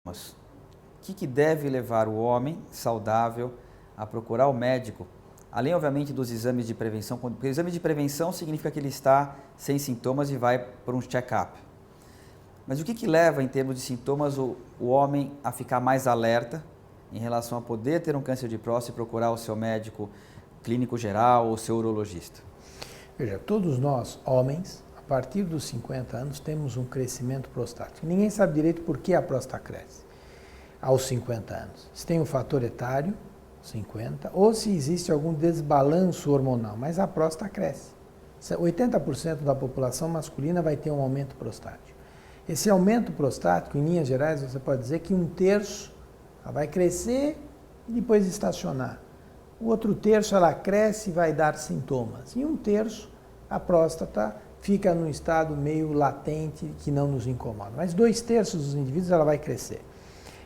O que deve levar o homem saudável a procurar o médico, além, obviamente, dos exames de prevenção? Porque o exame de prevenção significa que ele está sem sintomas e vai por um check-up. Mas o que leva, em termos de sintomas, o homem a ficar mais alerta em relação a poder ter um câncer de próstata e procurar o seu médico clínico geral ou seu urologista? Veja, todos nós, homens, a partir dos 50 anos, temos um crescimento prostático. Ninguém sabe direito por que a próstata cresce aos 50 anos. Se tem um fator etário, 50, ou se existe algum desbalanço hormonal, mas a próstata cresce. 80% da população masculina vai ter um aumento prostático. Esse aumento prostático, em linhas gerais, você pode dizer que 1/3 ela vai crescer e depois estacionar. O outro terço ela cresce e vai dar sintomas. E 1/3 a próstata fica num estado meio latente que não nos incomoda. Mas 2/3 dos indivíduos ela vai crescer.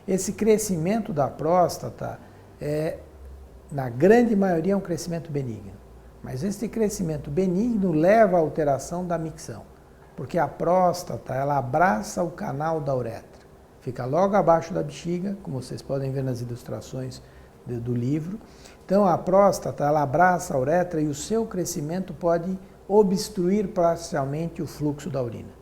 Esse crescimento da próstata na grande maioria, é um crescimento benigno. Mas esse crescimento benigno leva à alteração da micção, porque a próstata ela abraça o canal da uretra. Fica logo abaixo da bexiga, como vocês podem ver nas ilustrações do livro. Então, a próstata ela abraça a uretra e o seu crescimento pode obstruir parcialmente o fluxo da urina.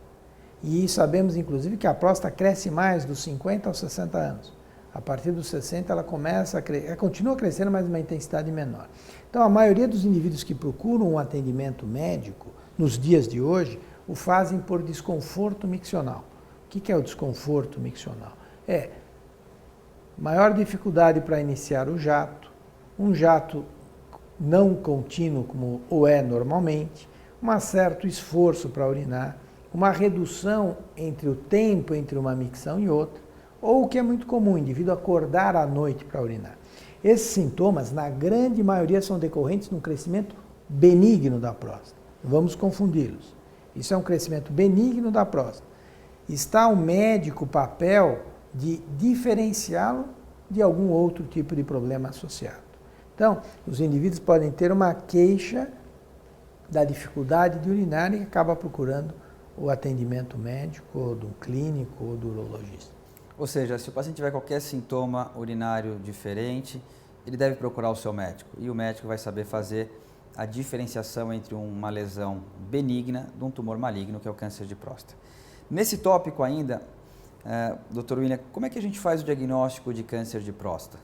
E sabemos, inclusive, que a próstata cresce mais dos 50 aos 60 anos. A partir dos 60 ela começa a crescer, continua crescendo, mas uma intensidade menor. Então, a maioria dos indivíduos que procuram um atendimento médico, nos dias de hoje, o fazem por desconforto miccional. O que é o desconforto miccional? É maior dificuldade para iniciar o jato, um jato não contínuo como o é normalmente, um certo esforço para urinar, uma redução entre o tempo entre uma micção e outra, ou o que é muito comum, o indivíduo acordar à noite para urinar. Esses sintomas, na grande maioria, são decorrentes de um crescimento benigno da próstata. Vamos confundi-los. Isso é um crescimento benigno da próstata. Está o médico papel de diferenciá-lo de algum outro tipo de problema associado. Então, os indivíduos podem ter uma queixa da dificuldade de urinar e acaba procurando o atendimento médico, ou do clínico, ou do urologista. Ou seja, se o paciente tiver qualquer sintoma urinário diferente, ele deve procurar o seu médico. E o médico vai saber fazer a diferenciação entre uma lesão benigna de um tumor maligno, que é o câncer de próstata. Nesse tópico ainda, Dr. William, como é que a gente faz o diagnóstico de câncer de próstata?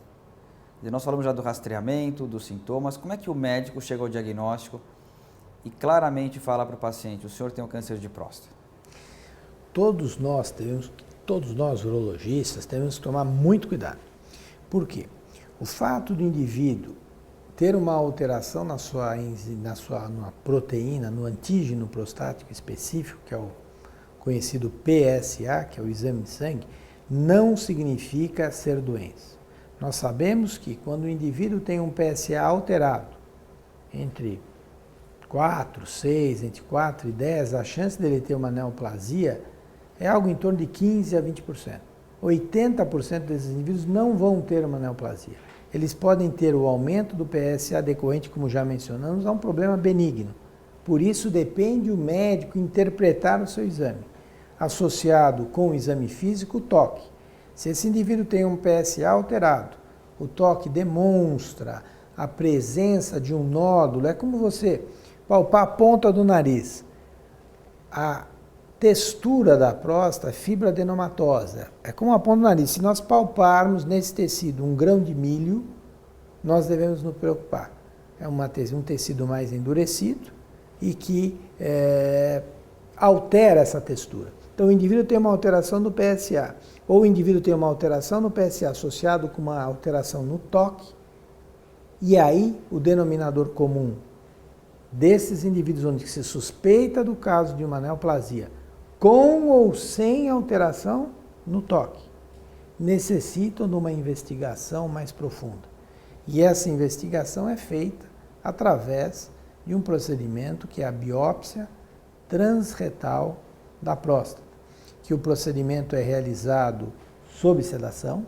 Nós falamos já do rastreamento, dos sintomas. Como é que o médico chega ao diagnóstico e claramente fala para o paciente, o senhor tem um câncer de próstata? Todos nós, urologistas, temos que tomar muito cuidado. Por quê? O fato do indivíduo ter uma alteração numa proteína, no antígeno prostático específico, que é o conhecido PSA, que é o exame de sangue, não significa ser doença. Nós sabemos que quando o indivíduo tem um PSA alterado, entre 4, 6, entre 4 e 10, a chance dele ter uma neoplasia é algo em torno de 15% a 20%. 80% desses indivíduos não vão ter uma neoplasia. Eles podem ter o aumento do PSA decorrente, como já mencionamos, a um problema benigno. Por isso, depende o médico interpretar o seu exame. Associado com o exame físico, o toque. Se esse indivíduo tem um PSA alterado, o toque demonstra a presença de um nódulo, é como você palpar a ponta do nariz. A textura da próstata é fibra adenomatosa, é como a ponta do nariz. Se nós palparmos nesse tecido um grão de milho, nós devemos nos preocupar. É um tecido mais endurecido e que altera essa textura. Então, o indivíduo tem uma alteração no PSA, ou o indivíduo tem uma alteração no PSA associado com uma alteração no toque, e aí o denominador comum desses indivíduos onde se suspeita do caso de uma neoplasia, com ou sem alteração no toque, necessitam de uma investigação mais profunda. E essa investigação é feita através de um procedimento que é a biópsia transretal da próstata, que o procedimento é realizado sob sedação.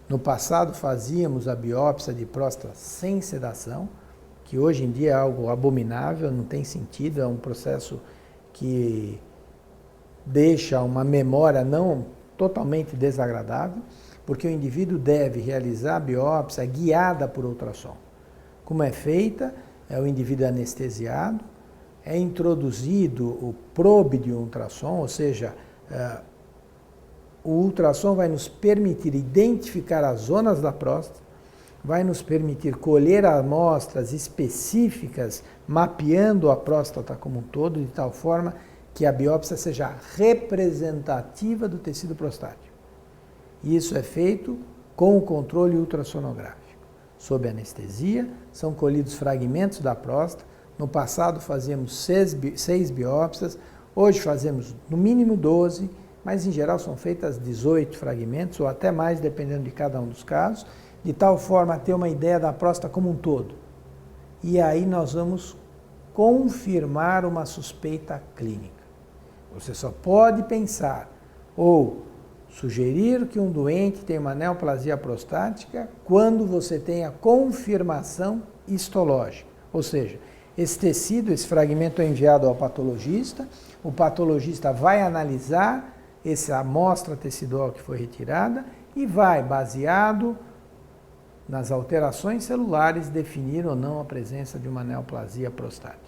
No passado fazíamos a biópsia de próstata sem sedação, que hoje em dia é algo abominável, não tem sentido, é um processo que deixa uma memória não totalmente desagradável, porque o indivíduo deve realizar a biópsia guiada por ultrassom. Como é feita? É o indivíduo anestesiado, é introduzido o probe de ultrassom, ou seja, o ultrassom vai nos permitir identificar as zonas da próstata, vai nos permitir colher amostras específicas, mapeando a próstata como um todo, de tal forma que a biópsia seja representativa do tecido prostático. Isso é feito com o controle ultrassonográfico. Sob anestesia, são colhidos fragmentos da próstata. No passado fazíamos 6 biópsias, hoje fazemos no mínimo 12, mas em geral são feitas 18 fragmentos, ou até mais, dependendo de cada um dos casos, de tal forma a ter uma ideia da próstata como um todo. E aí nós vamos confirmar uma suspeita clínica. Você só pode pensar ou sugerir que um doente tem uma neoplasia prostática quando você tem a confirmação histológica. Ou seja, esse tecido, esse fragmento é enviado ao patologista, o patologista vai analisar essa amostra tecidual que foi retirada e vai, baseado nas alterações celulares, definir ou não a presença de uma neoplasia prostática.